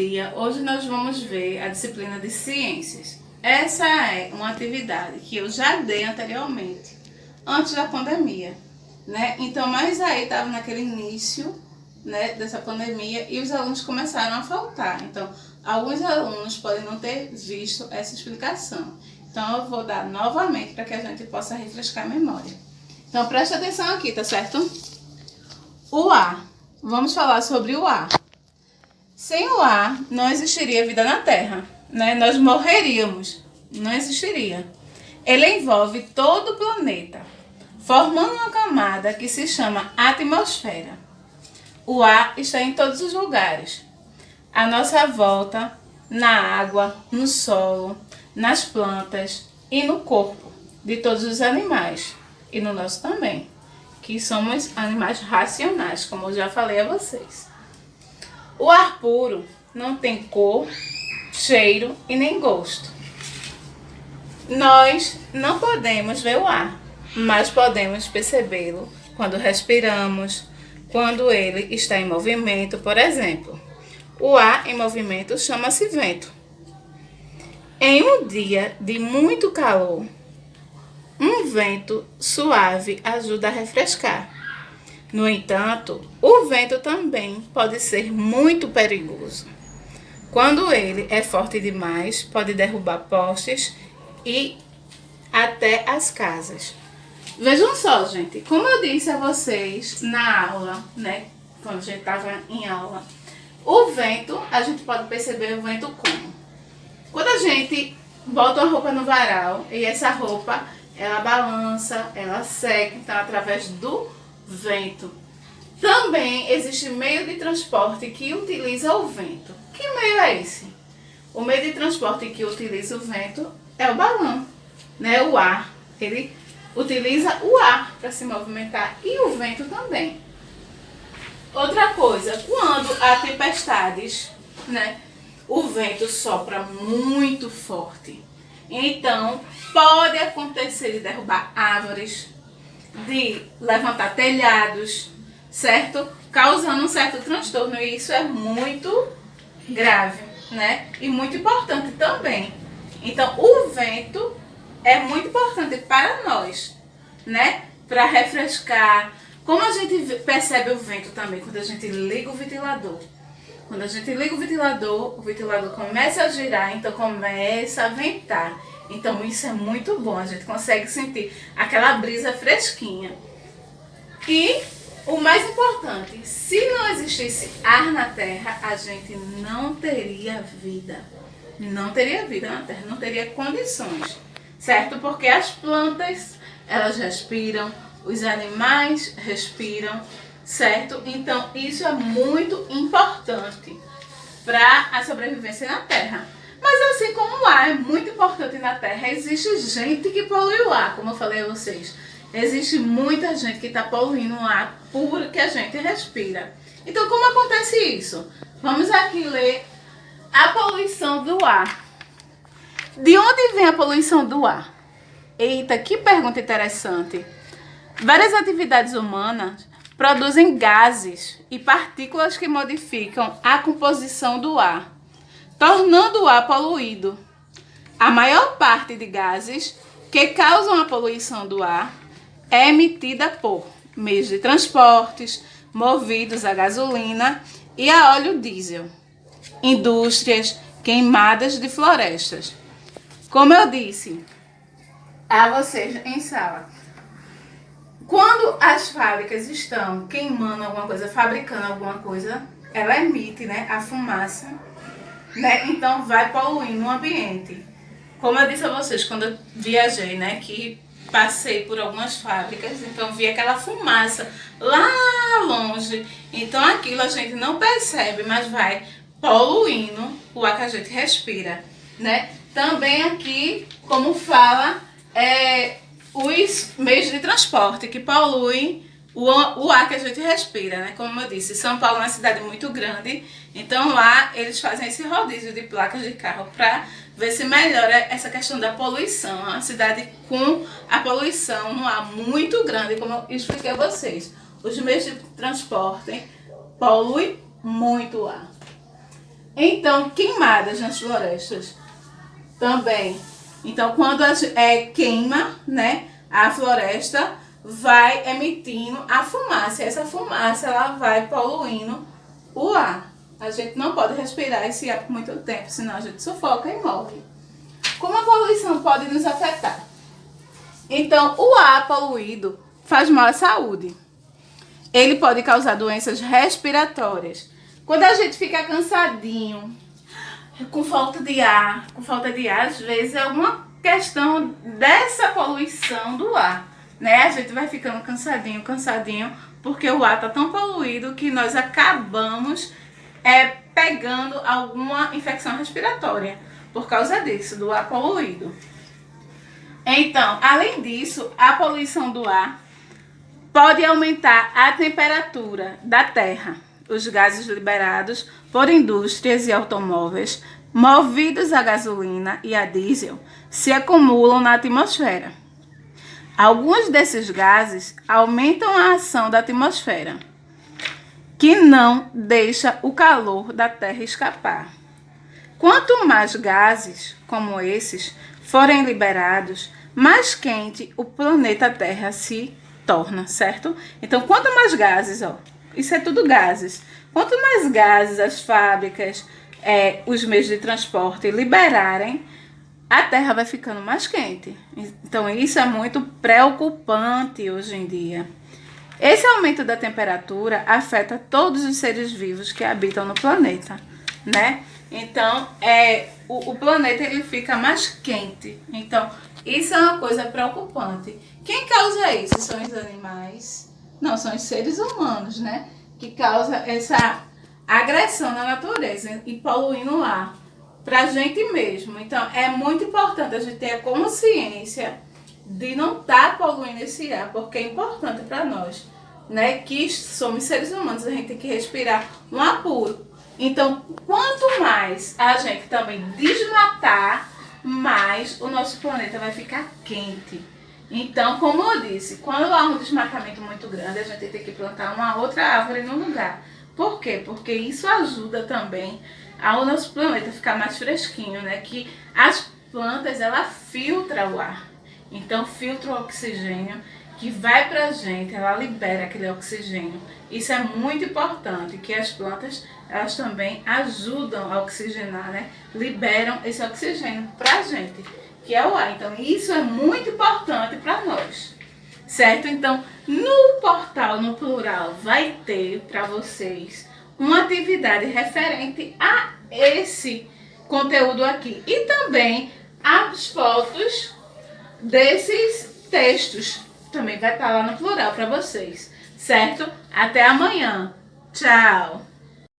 dia, hoje nós vamos ver a disciplina de ciências. Essa é uma atividade que eu já dei anteriormente, antes da pandemia, né? Então, mas aí estava naquele início, né, dessa pandemia e os alunos começaram a faltar. Então, alguns alunos podem não ter visto essa explicação. Então, eu vou dar novamente para que a gente possa refrescar a memória. Então, preste atenção aqui, tá certo? O ar. Vamos falar sobre o ar. Sem o ar, não existiria vida na Terra, né? Nós morreríamos, não existiria. Ele envolve todo o planeta, formando uma camada que se chama atmosfera. O ar está em todos os lugares. À nossa volta, na água, no solo, nas plantas e no corpo de todos os animais. E no nosso também, que somos animais racionais, como eu já falei a vocês. O ar puro não tem cor, cheiro e nem gosto. Nós não podemos ver o ar, mas podemos percebê-lo quando respiramos, quando ele está em movimento, por exemplo. O ar em movimento chama-se vento. Em um dia de muito calor, um vento suave ajuda a refrescar. No entanto, o vento também pode ser muito perigoso. Quando ele é forte demais, pode derrubar postes e até as casas. Vejam só, gente, como eu disse a vocês na aula, né, quando a gente estava em aula, o vento, a gente pode perceber o vento como? Quando a gente bota uma roupa no varal e essa roupa, ela balança, ela seca, então através do vento. Também existe meio de transporte que utiliza o vento. Que meio é esse? O meio de transporte que utiliza o vento é o balão, né? O ar. Ele utiliza o ar para se movimentar e o vento também. Outra coisa, quando há tempestades, né? O vento sopra muito forte. Então, pode acontecer de derrubar árvores, de levantar telhados, certo? Causando um certo transtorno, e isso é muito grave, né? E muito importante também. Então, o vento é muito importante para nós, né? Para refrescar. Como a gente percebe o vento também? Quando a gente liga o ventilador. Quando a gente liga o ventilador começa a girar, então começa a ventar. Então isso é muito bom, a gente consegue sentir aquela brisa fresquinha. E o mais importante, se não existisse ar na Terra, a gente não teria vida. Não teria vida na Terra, não teria condições, certo? Porque as plantas, elas respiram, os animais respiram, certo? Então isso é muito importante para a sobrevivência na Terra. Mas assim como o ar é muito importante na Terra, existe gente que polui o ar, como eu falei a vocês. Existe muita gente que está poluindo o ar puro que a gente respira. Então como acontece isso? Vamos aqui ler a poluição do ar. De onde vem a poluição do ar? Eita, que pergunta interessante. Várias atividades humanas produzem gases e partículas que modificam a composição do ar, tornando o ar poluído. A maior parte de gases que causam a poluição do ar é emitida por meios de transportes movidos a gasolina e a óleo diesel, indústrias, queimadas de florestas. Como eu disse a vocês em sala, quando as fábricas estão queimando alguma coisa, fabricando alguma coisa, ela emite, né, a fumaça, né? Então vai poluindo o ambiente. Como eu disse a vocês, quando eu viajei, né, que passei por algumas fábricas, então vi aquela fumaça lá longe. Então aquilo a gente não percebe, mas vai poluindo o ar que a gente respira, né? Também aqui, como fala, os meios de transporte que poluem o ar que a gente respira, né? Como eu disse, São Paulo é uma cidade muito grande, então lá eles fazem esse rodízio de placas de carro para ver se melhora essa questão da poluição. É uma cidade com a poluição no ar muito grande, como eu expliquei a vocês. Os meios de transporte poluem muito o ar. Então, queimadas nas florestas também. Então, quando queima, né, a floresta vai emitindo a fumaça. Essa fumaça ela vai poluindo o ar. A gente não pode respirar esse ar por muito tempo, senão a gente sufoca e morre. Como a poluição pode nos afetar? Então, o ar poluído faz mal à saúde. Ele pode causar doenças respiratórias. Quando a gente fica cansadinho, com falta de ar, às vezes é alguma questão dessa poluição do ar, né? A gente vai ficando cansadinho, porque o ar tá tão poluído que nós acabamos pegando alguma infecção respiratória por causa disso, do ar poluído. Então, além disso, a poluição do ar pode aumentar a temperatura da Terra. Os gases liberados por indústrias e automóveis movidos a gasolina e a diesel se acumulam na atmosfera. Alguns desses gases aumentam a ação da atmosfera, que não deixa o calor da Terra escapar. Quanto mais gases como esses forem liberados, mais quente o planeta Terra se torna, certo? Então, quanto mais gases, isso é tudo gases. Quanto mais gases as fábricas, os meios de transporte liberarem, a Terra vai ficando mais quente. Então, isso é muito preocupante hoje em dia. Esse aumento da temperatura afeta todos os seres vivos que habitam no planeta, né? Então, o planeta ele fica mais quente. Então, isso é uma coisa preocupante. Quem causa isso? São os animais? Não, são os seres humanos, né? Que causa essa agressão na natureza e poluindo o ar pra gente mesmo. Então, é muito importante a gente ter a consciência de não estar poluindo esse ar, porque é importante para nós, né? Que somos seres humanos, a gente tem que respirar um ar puro. Então, quanto mais a gente também desmatar, mais o nosso planeta vai ficar quente. Então, como eu disse, quando há um desmatamento muito grande, a gente tem que plantar uma outra árvore no lugar. Por quê? Porque isso ajuda também ao nosso planeta ficar mais fresquinho, né? Que as plantas, ela filtra o ar. Então, filtra o oxigênio que vai pra gente, ela libera aquele oxigênio. Isso é muito importante, que as plantas, elas também ajudam a oxigenar, né? Liberam esse oxigênio pra gente, que é o ar. Então, isso é muito importante para nós, certo? Então, no portal, no plural, vai ter para vocês uma atividade referente a esse conteúdo aqui. E também as fotos desses textos. Também vai estar lá no plural para vocês, certo? Até amanhã. Tchau!